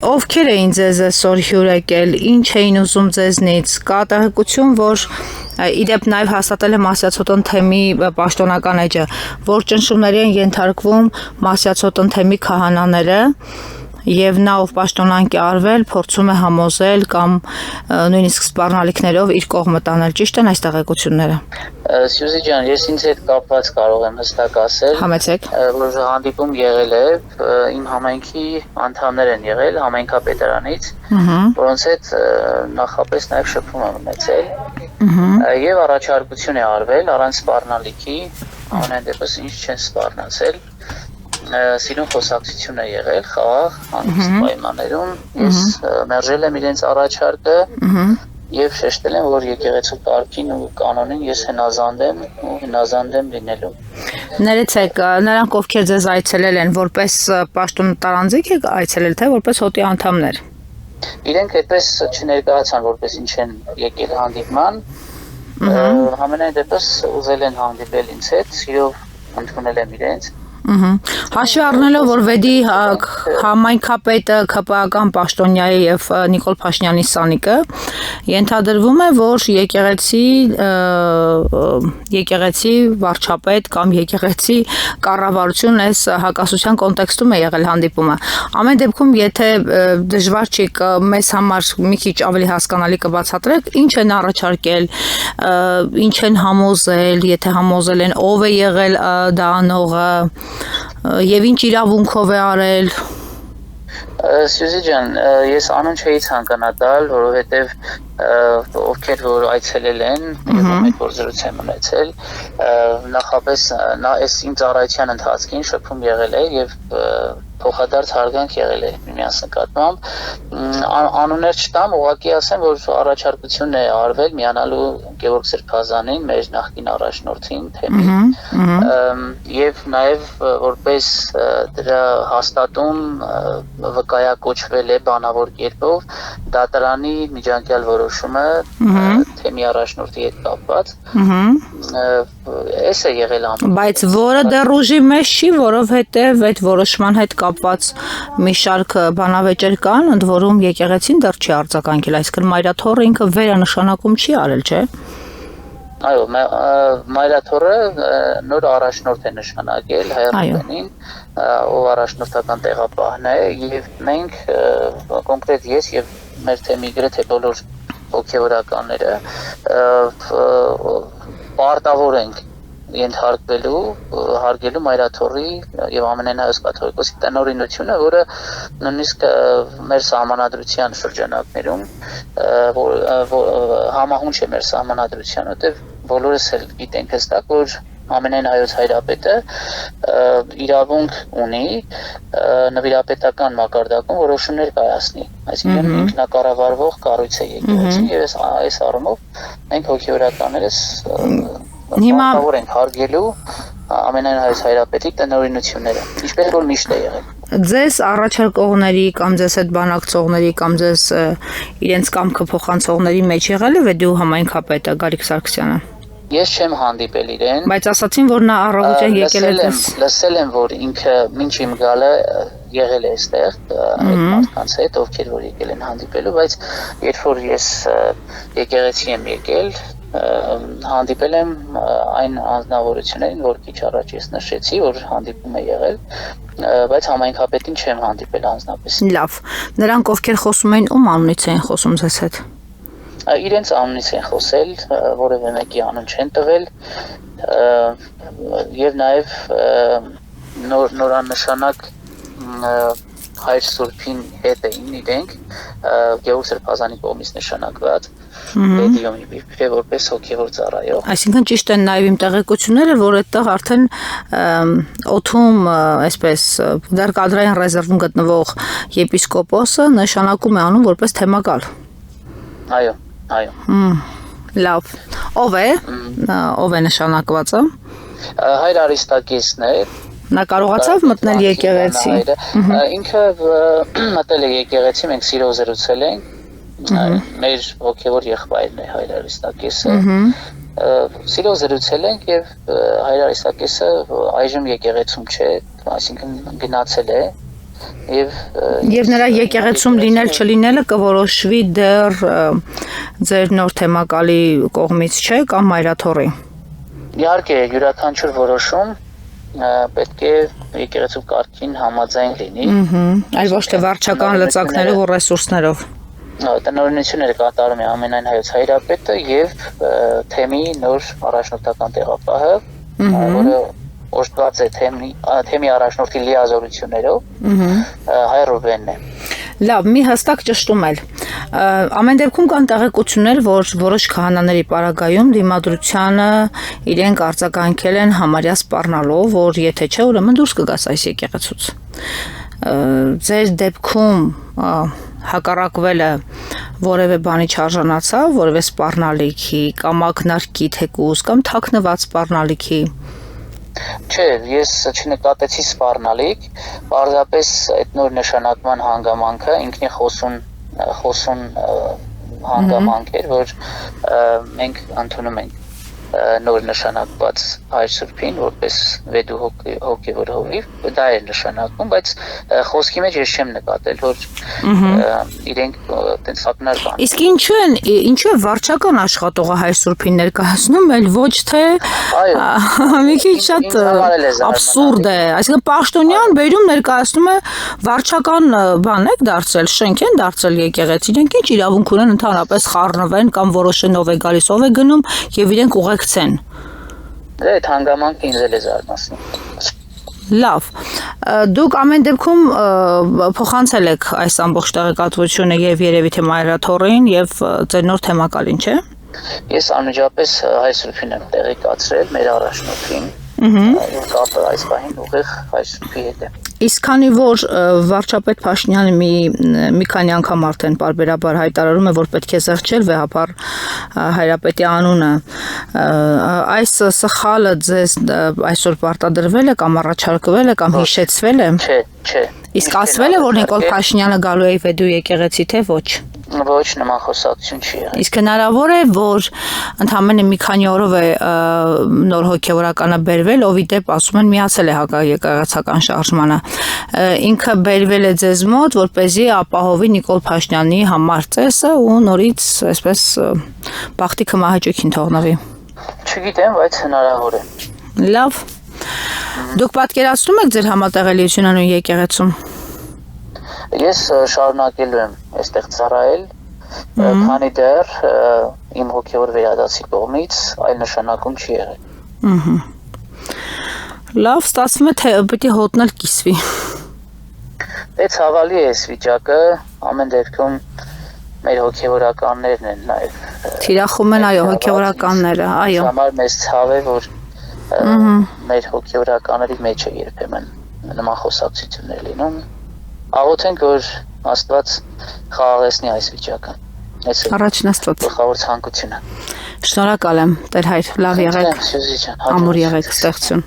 Ովքեր էին ձեզ այսօր հյուր եկել, ինչ էին ուզում ձեզնից, կա տեղեկություն, որ իդեպ նաև հաստատել է Մասյացոտն թեմի պաշտոնական էջը, որ ճնշումների են ենթարկվում Մասյացոտն թեմի քահանաները, եւ նա ով պաշտոնանկ է արվել, փորձում է համոզել կամ նույնիսկ սպառնալիքներով իր կողմը տանել, ճիշտ են այս տեղեկությունները։ Սյուզի ջան, ես ինձ հետ կապված կարող եմ հստակ ասել, Համեցեք, որ հանդիպում եղել է, իմ համայնքի անդամներ են եղել համայնքապետարանից, որոնց հետ նախապես նաև շփում եմ ունեցել, եւ առաջարկություն է արվել առանց սպառնալիքի, ամենայն դեպս ինչ չեն սպառնացել, սիրուն խոսակցություն է եղել խաղաղ հանգիստ պայմաններում, ես մերժել եմ իրենց առաջարկը եւ շեշտել եմ, որ եկեղեցու կարգին ու կանոնին ես հնազանդ եմ լինելու։ Ներեցեք, նրանք ովքեր ձեզ այցելել են, որպես պաշտոն տարանձիկ եք այցելել, թե որպես հոտի անդամներ։ Իրենք այդպես չներկայացան, որպես ինչ են եկել հանդիպման, համենայն դեպս ուզել են հանդիպել ինձ հետ, սիրով ընդունել եմ իրենց։ Հաշվի առնելով, որ Վեդի համայնքապետը ՔՊԱ-ական պաշտոնյա է եւ Նիկոլ Փաշինյանի սանիկը, ենթադրվում է, որ եկեղեցի վարչապետ կամ եկեղեցի կառավարություն այս հակասության կոնտեքստում է եղել հանդիպումը։ Ամեն դեպքում, եթե դժվար չի մեզ համար մի քիչ ավելի հասկանալի կբացատրեք, ինչ են առաջարկել, ինչ են համոզել, եթե համոզել են, ով է եղել դա անողը, եւ ինչ իրավունքով է արել։ Սյուզի ջան, ես անուն չէի ցանկանա տալ, որովհետեւ ովքեր որ այցելել են, եւ մեկ որ զրույց եմ ունեցել, նախապես նա այս իմ ծառայության ընթացքին շփում եղել է եւ փոխադարձ հարգանք եղել է միմյանց նկատմամբ, անուններ չտամ, ուղղակի ասեմ, որ առաջարկություն է արվել միանալու Գևորգ Սրբազանին, մեր նախկին առաջնորդին թեմի, եւ նաեւ որպես դրա հաստատում վկայակոչվել է բանավոր կերպով դատարանի միջանկյալ որոշումը թեմի առաջնորդի հետ կապված, էս է եղել ամեն։ Բայց որը դեռ ուժի մեջ չի, որովհետեւ այդ որոշման հետ կապված մի շարք բանավեճեր կան, ընդ որում եկեղեցին դեռ չի արձագանքել, այսինքն Մայրաթոռը ինքը վերանշանակում չի արել, չէ՞։ Այո, Մայրաթոռը նոր առաջնորդ է նշանակել Հայաստանին, ով առաջնորդական տեղապահն է, եւ մենք կոնկրետ ես եւ մեր թեմի գրեթե բոլոր հոգեվորականները պարտավոր ենք հարգելու Մայրաթոռի եւ ամենայն հայոց կաթողիկոսի տնօրինությունը, որը նույնիսկ մեր սահմանադրության շրջանակներում համահունչ է մեր սահմանադրության, որտեղ բոլորս էլ գիտենք հստակ, որ ամենայն հայոց հայրապետը իրավունք ունի նվիրապետական մակարդակում որոշումներ կայացնի, այսինքն ինքնակառավարվող կառույց է եկեղեցին եւ այս առումով մենք հոգեվորականներս պարտավոր ենք հարգելու ամենայն հայոց հայրապետի տնօրինությունները, ինչպես որ միշտ է եղել։ Ձեզ առաջարկողների կամ ձեզ հետ բանակցողների կամ ձեզ իրենց կամքը փոխանցողների մեջ եղել է Վեդու համայնքապետը Գարիկ Սարգսյանը։ Ես չեմ հանդիպել իրեն։ Բայց ասացին, որ նա առավոտյան եկել է դες։ Լսել եմ, որ ինքը մինչ իմ գալը եղել է այստեղ այդ մարդկանց հետ, ովքեր որ եկել են հանդիպելու, բայց երբ որ ես եկեղեցի եմ եկել, հանդիպել եմ այն անձնավորություններին, որ քիչ առաջ ես նշեցի, որ հանդիպում է եղել, բայց համայնքապետին չեմ հանդիպել անձնապես։ Լավ, նրանք ովքեր խոսում էին, ում անունից էին խոսում ձեզ հետ։ Իրենց անունից են խոսել, որևէ մեկի անուն չեն տվել, եւ նաեւ նորանշանակ Հայր Սուրբին հետ էին իրենք, Գևորգ Սրբազանի կողմից նշանակված, Վեդիոմի որպես հոգևոր ծառայող։ Այսինքն ճիշտ են նաև իմ տեղեկությունները, որ այդտեղ արդեն օթում, այսպես դեռ կադրային ռեզերվում գտնվող եպիսկոպոսը նշանակում է անում որպես թեմակալ։ Այո, այո։ Լավ։ Ով է նշանակվածը։ Հայր Արիստակեսն է։ Նա կարողացավ մտնել եկեղեցի։ Ինքը մտել է եկեղեցի, մենք սիրով զրուցել ենք։ Մեր հոգևոր եղբայրն է Հայր Արիստակեսը։ Սիրով զրուցել ենք եւ Հայր Արիստակեսը այժմ եկեղեցում չէ, այսինքն գնացել է Եվ նրա եկեղեցում լինել չլինելը կորոշվի դեռ ձեր նոր թեմակալի կողմից չէ կամ մայրաթորի։ Իհարկե յուրաքանչյուր որոշում պետք է եկեղեցու կարգին համաձայն լինի։ Այլ ոչ թե վարչական լծակներով ու ռեսուրսներով։ Տնօրինությունները կատարում է ամենայն հայոց հայրապետը եւ թեմի նոր առաջնորդական տեղապահը, որը օժտված է թեմի առաջնորդի լիազորություններով, հայ Ռուբենն է։ Լավ, մի հստակ ճշտում էլ։ Ամեն դեպքում կան տեղեկություններ, որ որոշ քահանաների պարագայում դիմադրությանը իրենք արձագանքել են համարյա սպառնալով, որ եթե չէ, ուրեմն դուրս կգաս այս եկեղեցուց։ Ձեր դեպքում հակառակվելը որևէ բանի չարժանացավ, որևէ սպառնալիքի կամ ակնարկի թեկուզ կամ թաքնված սպառնալիքի։ Չէ, ես չնկատեցի սպառնալիք, պարզապես այդ նոր նշանակման հանգամանքը ինքնին խոսուն հանգամանք էր, որ մենք ընդունում ենք նոր նշանակված Հայր Սուրբին որպես վեդու հոգևոր հովիվ, դա էր նշանակում, բայց խոսքի մեջ ես չեմ նկատել, որ իրենք այդպես ակնարկ ան։ Իսկ ինչու է վարչական աշխատողը Հայր Սուրբին ներկայացնում, այլ ոչ թե մի քիչ շատ աբսուրդ է, այսինքն պաշտոնյան բերում ներկայացնում է վարչական բան եք դարձել, շենք են դարձել եկեղեցի, իրենք ինչ իրավունք ունեն ընդհանրապես խառնվեն կամ որոշեն ով է գալիս, ով է գնում եւ իրենք ուղեկցեն։ Դե այդ հանգամանքը ինձ էլ է զարմացնում։ Լավ, դուք ամեն դեպքում փոխանցել եք այս ամբողջ տեղեկատվությունը եւ երևի թե մայրաթորին եւ ձեր նոր թեմակալին, չէ՞։ Ես անմիջապես Հայր Սուրբին եմ տեղեկացրել մեր առաջնորդին, կապը այս պահին ուղիղ Հայր Սուրբի հետ է։ Իսկ քանի որ վարչապետ Փաշինյանը մի քանի անգամ արդեն պարբերաբար հայտարարում է, որ պետք է զղջել վեհապար հայրապետի անունը, այս սխալը ձեզ այսօր պարտադրվել է կամ առաջարկվել է կամ հիշեցվել է։ Չէ։ Իսկ ասվել է, որ Նիկոլ Փաշինյանը գալու է Վեդու եկեղեցի, թե ոչ։ Ոչ, նման խոսակցություն չի եղել։ Իսկ հնարավոր է, որ ընդամենը մի քանի օրով է նոր հոգևորականը բերվել, ով ի դեպ ասում են միացել է հակաեկեղեցական շարժմանը։ Ինքը բերվել է ձեզ մոտ, որպեսզի ապահովի Նիկոլ Փաշինյանի համար ծեսը ու նորից այսպես բախտի կմահաճույքին թողնվի։ Չգիտեմ, բայց հնարավոր է։ Լավ։ Դուք պատկերացնում եք ձեր համատեղելիությունը նույն եկեղեցում։ Ես շարունակելու եմ այստեղ ծառայել, քանի դեռ իմ հոգևոր վերադասի կողմից այլ նշանակում չի եղել։ Լավ, ստացվում է թե պետք է հոտնալ կիսվի։ Դե ցավալի է այս վիճակը, ամեն դեպքում մեր հոգևորականներն են նաև։ Թիրախում են, այո, հոգևորականները, այո։ Համար մեծ ցավ է, որ մեր հոգևորականների մեջ է երբեմն նման խոսակցություններ լինում։ Աղոթենք, որ Աստված խաղաղեցնի այս վիճակը։ Առաջին Աստված։ Գլխավոր ցանկությունը։ Շնորհակալ եմ, Տեր Հայր, լավ եղեք։ Ամուր եղեք, ստեղծություն։